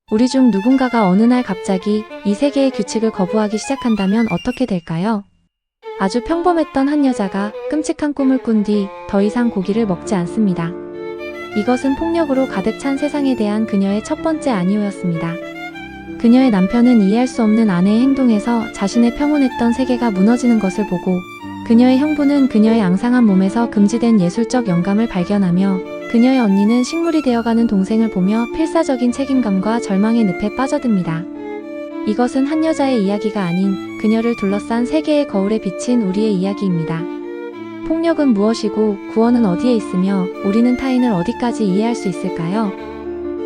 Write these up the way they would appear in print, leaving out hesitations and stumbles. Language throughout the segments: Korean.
우리 중 누군가가 어느 날 갑자기 이 세계의 규칙을 거부하기 시작한다면 어떻게 될까요? 아주 평범했던 한 여자가 끔찍한 꿈을 꾼 뒤 더 이상 고기를 먹지 않습니다. 이것은 폭력으로 가득 찬 세상에 대한 그녀의 첫 번째 아니오였습니다. 그녀의 남편은 이해할 수 없는 아내의 행동에서 자신의 평온했던 세계가 무너지는 것을 보고, 그녀의 형부는 그녀의 앙상한 몸에서 금지된 예술적 영감을 발견하며, 그녀의 언니는 식물이 되어가는 동생을 보며 필사적인 책임감과 절망의 늪에 빠져듭니다. 이것은 한 여자의 이야기가 아닌 그녀를 둘러싼 세계의 거울에 비친 우리의 이야기입니다. 폭력은 무엇이고 구원은 어디에 있으며 우리는 타인을 어디까지 이해할 수 있을까요?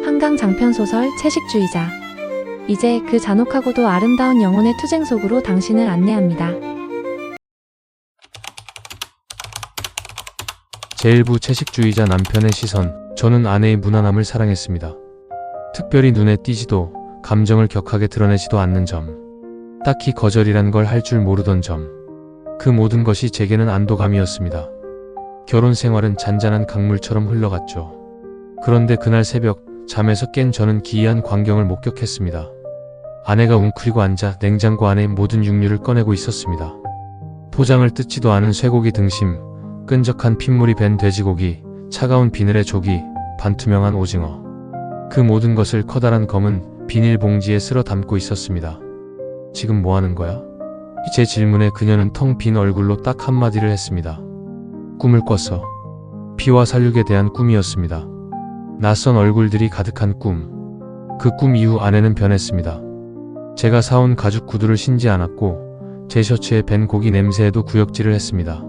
한강 장편 소설 채식주의자. 이제 그 잔혹하고도 아름다운 영혼의 투쟁 속으로 당신을 안내합니다. 제1부 채식주의자 남편의 시선. 저는 아내의 무난함을 사랑했습니다. 특별히 눈에 띄지도 감정을 격하게 드러내지도 않는 점. 딱히 거절이란 걸 할 줄 모르던 점. 그 모든 것이 제게는 안도감이었습니다. 결혼 생활은 잔잔한 강물처럼 흘러갔죠. 그런데 그날 새벽 잠에서 깬 저는 기이한 광경을 목격했습니다. 아내가 웅크리고 앉아 냉장고 안에 모든 육류를 꺼내고 있었습니다. 포장을 뜯지도 않은 쇠고기 등심, 끈적한 핏물이 밴 돼지고기, 차가운 비늘의 조기, 반투명한 오징어. 그 모든 것을 커다란 검은 비닐봉지에 쓸어 담고 있었습니다. 지금 뭐 하는 거야? 제 질문에 그녀는 텅 빈 얼굴로 딱 한마디를 했습니다. 꿈을 꿨어. 피와 살육에 대한 꿈이었습니다. 낯선 얼굴들이 가득한 꿈. 그 꿈 이후 아내는 변했습니다. 제가 사온 가죽 구두를 신지 않았고 제 셔츠에 밴 고기 냄새에도 구역질을 했습니다.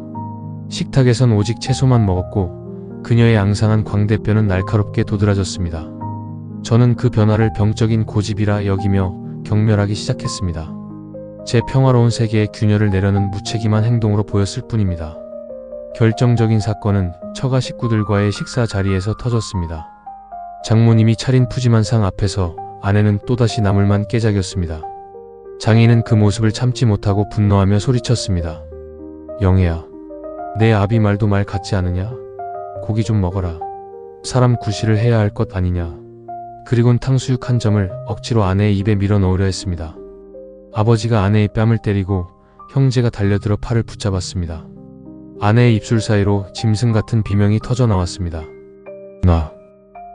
식탁에선 오직 채소만 먹었고 그녀의 앙상한 광대뼈는 날카롭게 도드라졌습니다. 저는 그 변화를 병적인 고집이라 여기며 경멸하기 시작했습니다. 제 평화로운 세계에 균열을 내려는 무책임한 행동으로 보였을 뿐입니다. 결정적인 사건은 처가 식구들과의 식사 자리에서 터졌습니다. 장모님이 차린 푸짐한 상 앞에서 아내는 또다시 나물만 깨작였습니다. 장인은 그 모습을 참지 못하고 분노하며 소리쳤습니다. 영애야, 내 아비 말도 말 같지 않으냐? 고기 좀 먹어라. 사람 구실을 해야 할 것 아니냐? 그리곤 탕수육 한 점을 억지로 아내의 입에 밀어 넣으려 했습니다. 아버지가 아내의 뺨을 때리고 형제가 달려들어 팔을 붙잡았습니다. 아내의 입술 사이로 짐승 같은 비명이 터져 나왔습니다. 놔.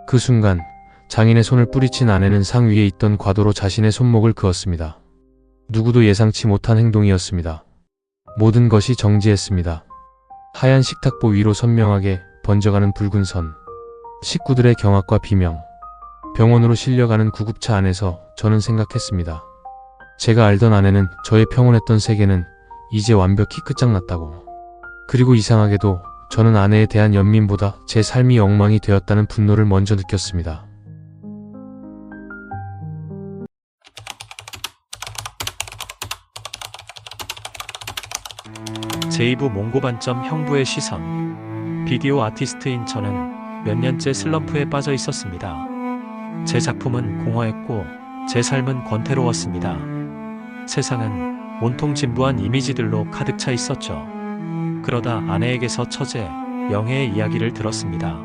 그 순간 장인의 손을 뿌리친 아내는 상 위에 있던 과도로 자신의 손목을 그었습니다. 누구도 예상치 못한 행동이었습니다. 모든 것이 정지했습니다. 하얀 식탁보 위로 선명하게 번져가는 붉은 선. 식구들의 경악과 비명. 병원으로 실려가는 구급차 안에서 저는 생각했습니다. 제가 알던 아내는, 저의 평온했던 세계는 이제 완벽히 끝장났다고. 그리고 이상하게도 저는 아내에 대한 연민보다 제 삶이 엉망이 되었다는 분노를 먼저 느꼈습니다. 제2부 몽고반점 형부의 시선. 비디오 아티스트인 저는 몇 년째 슬럼프에 빠져 있었습니다. 제 작품은 공허했고 제 삶은 권태로웠습니다. 세상은 온통 진부한 이미지들로 가득 차 있었죠. 그러다 아내에게서 처제, 영애의 이야기를 들었습니다.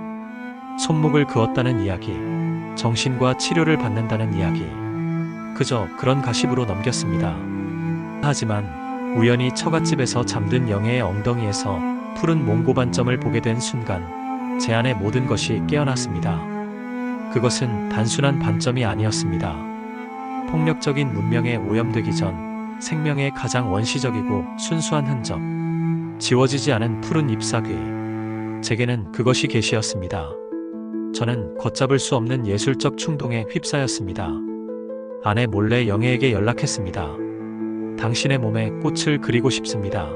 손목을 그었다는 이야기, 정신과 치료를 받는다는 이야기. 그저 그런 가십으로 넘겼습니다. 하지만 우연히 처갓집에서 잠든 영애의 엉덩이에서 푸른 몽고반점을 보게 된 순간 제 안의 모든 것이 깨어났습니다. 그것은 단순한 반점이 아니었습니다. 폭력적인 문명에 오염되기 전 생명의 가장 원시적이고 순수한 흔적, 지워지지 않은 푸른 잎사귀. 제게는 그것이 계시였습니다. 저는 걷잡을 수 없는 예술적 충동에 휩싸였습니다. 아내 몰래 영애에게 연락했습니다. 당신의 몸에 꽃을 그리고 싶습니다.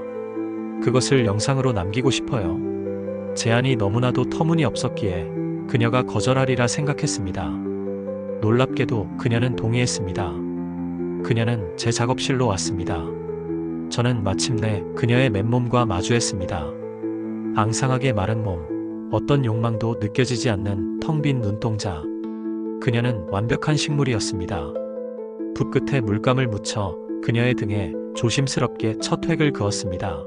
그것을 영상으로 남기고 싶어요. 제안이 너무나도 터무니없었기에 그녀가 거절하리라 생각했습니다. 놀랍게도 그녀는 동의했습니다. 그녀는 제 작업실로 왔습니다. 저는 마침내 그녀의 맨몸과 마주했습니다. 앙상하게 마른 몸, 어떤 욕망도 느껴지지 않는 텅 빈 눈동자. 그녀는 완벽한 식물이었습니다. 붓끝에 물감을 묻혀 그녀의 등에 조심스럽게 첫 획을 그었습니다.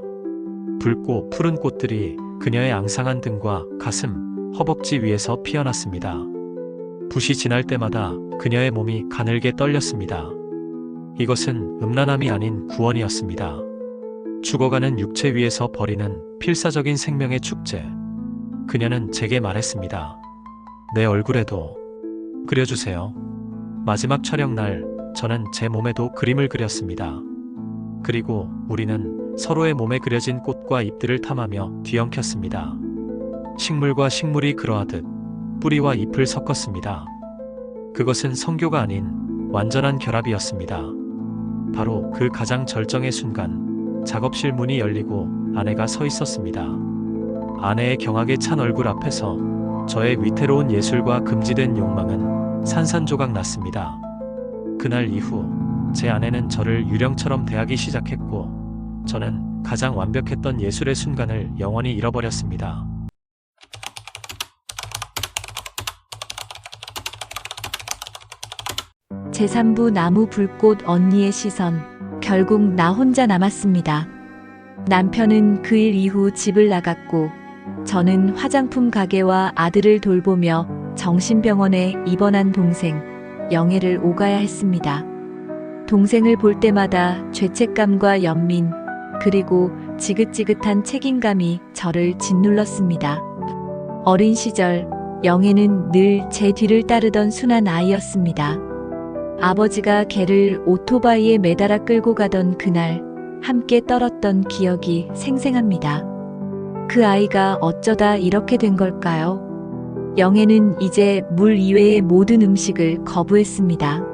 붉고 푸른 꽃들이 그녀의 앙상한 등과 가슴, 허벅지 위에서 피어났습니다. 붓이 지날 때마다 그녀의 몸이 가늘게 떨렸습니다. 이것은 음란함이 아닌 구원이었습니다. 죽어가는 육체 위에서 벌이는 필사적인 생명의 축제. 그녀는 제게 말했습니다. 내 얼굴에도 그려주세요. 마지막 촬영 날 저는 제 몸에도 그림을 그렸습니다. 그리고 우리는 서로의 몸에 그려진 꽃과 잎들을 탐하며 뒤엉켰습니다. 식물과 식물이 그러하듯 뿌리와 잎을 섞었습니다. 그것은 성교가 아닌 완전한 결합이었습니다. 바로 그 가장 절정의 순간, 작업실 문이 열리고 아내가 서 있었습니다. 아내의 경악에 찬 얼굴 앞에서 저의 위태로운 예술과 금지된 욕망은 산산조각 났습니다. 그날 이후 제 아내는 저를 유령처럼 대하기 시작했고, 저는 가장 완벽했던 예술의 순간을 영원히 잃어버렸습니다. 제3부 나무 불꽃 언니의 시선. 결국 나 혼자 남았습니다. 남편은 그 일 이후 집을 나갔고, 저는 화장품 가게와 아들을 돌보며 정신병원에 입원한 동생, 영애를 오가야 했습니다. 동생을 볼 때마다 죄책감과 연민, 그리고 지긋지긋한 책임감이 저를 짓눌렀습니다. 어린 시절, 영애는 늘 제 뒤를 따르던 순한 아이였습니다. 아버지가 걔를 오토바이에 매달아 끌고 가던 그날, 함께 떨었던 기억이 생생합니다. 그 아이가 어쩌다 이렇게 된 걸까요? 영애는 이제 물 이외의 모든 음식을 거부했습니다.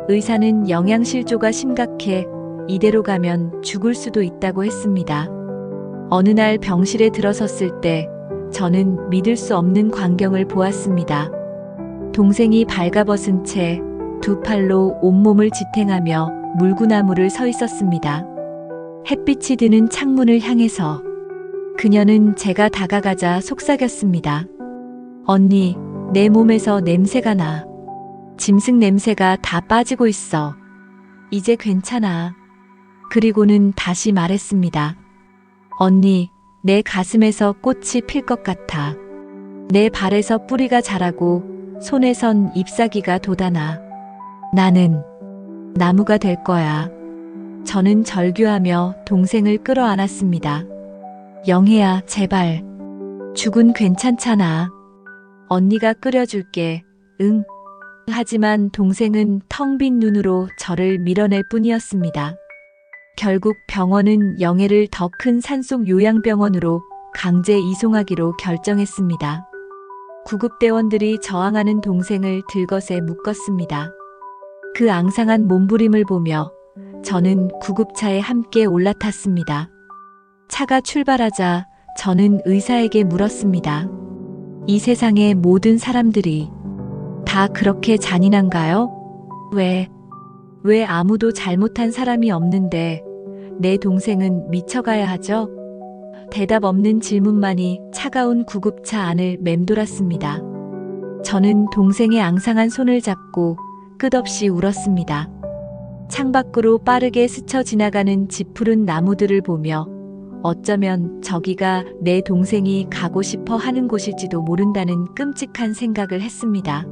의사는 영양실조가 심각해 이대로 가면 죽을 수도 있다고 했습니다. 어느 날 병실에 들어섰을 때 저는 믿을 수 없는 광경을 보았습니다. 동생이 발가벗은 채 두 팔로 온몸을 지탱하며 물구나무를 서 있었습니다. 햇빛이 드는 창문을 향해서 그녀는 제가 다가가자 속삭였습니다. 언니, 내 몸에서 냄새가 나. 짐승 냄새가 다 빠지고 있어. 이제 괜찮아. 그리고는 다시 말했습니다. 언니, 내 가슴에서 꽃이 필 것 같아. 내 발에서 뿌리가 자라고 손에선 잎사귀가 돋아나. 나는 나무가 될 거야. 저는 절규하며 동생을 끌어안았습니다. 영혜야, 제발. 죽은 괜찮잖아. 언니가 끓여줄게. 응. 하지만 동생은 텅 빈 눈으로 저를 밀어낼 뿐이었습니다. 결국 병원은 영애를 더 큰 산속 요양병원으로 강제 이송하기로 결정했습니다. 구급대원들이 저항하는 동생을 들것에 묶었습니다. 그 앙상한 몸부림을 보며 저는 구급차에 함께 올라탔습니다. 차가 출발하자 저는 의사에게 물었습니다. 이 세상의 모든 사람들이 다 그렇게 잔인한가요? 왜 아무도 잘못한 사람이 없는데 내 동생은 미쳐가야 하죠? 대답 없는 질문만이 차가운 구급차 안을 맴돌았습니다. 저는 동생의 앙상한 손을 잡고 끝없이 울었습니다. 창밖으로 빠르게 스쳐 지나가는 지푸른 나무들을 보며 어쩌면 저기가 내 동생이 가고 싶어 하는 곳일지도 모른다는 끔찍한 생각을 했습니다.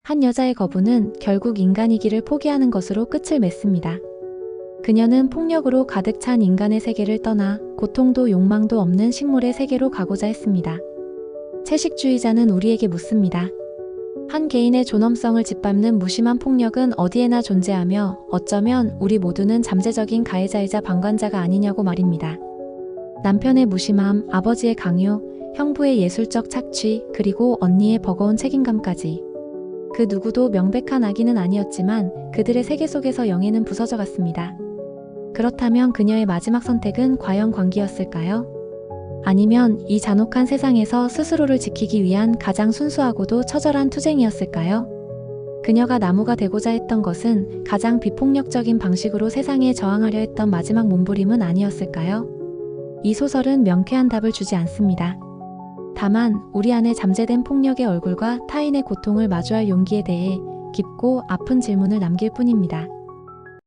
한 여자의 거부는 결국 인간이기를 포기하는 것으로 끝을 맺습니다. 그녀는 폭력으로 가득 찬 인간의 세계를 떠나 고통도 욕망도 없는 식물의 세계로 가고자 했습니다. 채식주의자는 우리에게 묻습니다. 한 개인의 존엄성을 짓밟는 무심한 폭력은 어디에나 존재하며 어쩌면 우리 모두는 잠재적인 가해자이자 방관자가 아니냐고 말입니다. 남편의 무심함, 아버지의 강요, 형부의 예술적 착취, 그리고 언니의 버거운 책임감까지. 그 누구도 명백한 악인은 아니었지만 그들의 세계 속에서 영애는 부서져 갔습니다. 그렇다면 그녀의 마지막 선택은 과연 광기였을까요? 아니면 이 잔혹한 세상에서 스스로를 지키기 위한 가장 순수하고도 처절한 투쟁이었을까요? 그녀가 나무가 되고자 했던 것은 가장 비폭력적인 방식으로 세상에 저항하려 했던 마지막 몸부림은 아니었을까요? 이 소설은 명쾌한 답을 주지 않습니다. 다만 우리 안에 잠재된 폭력의 얼굴과 타인의 고통을 마주할 용기에 대해 깊고 아픈 질문을 남길 뿐입니다.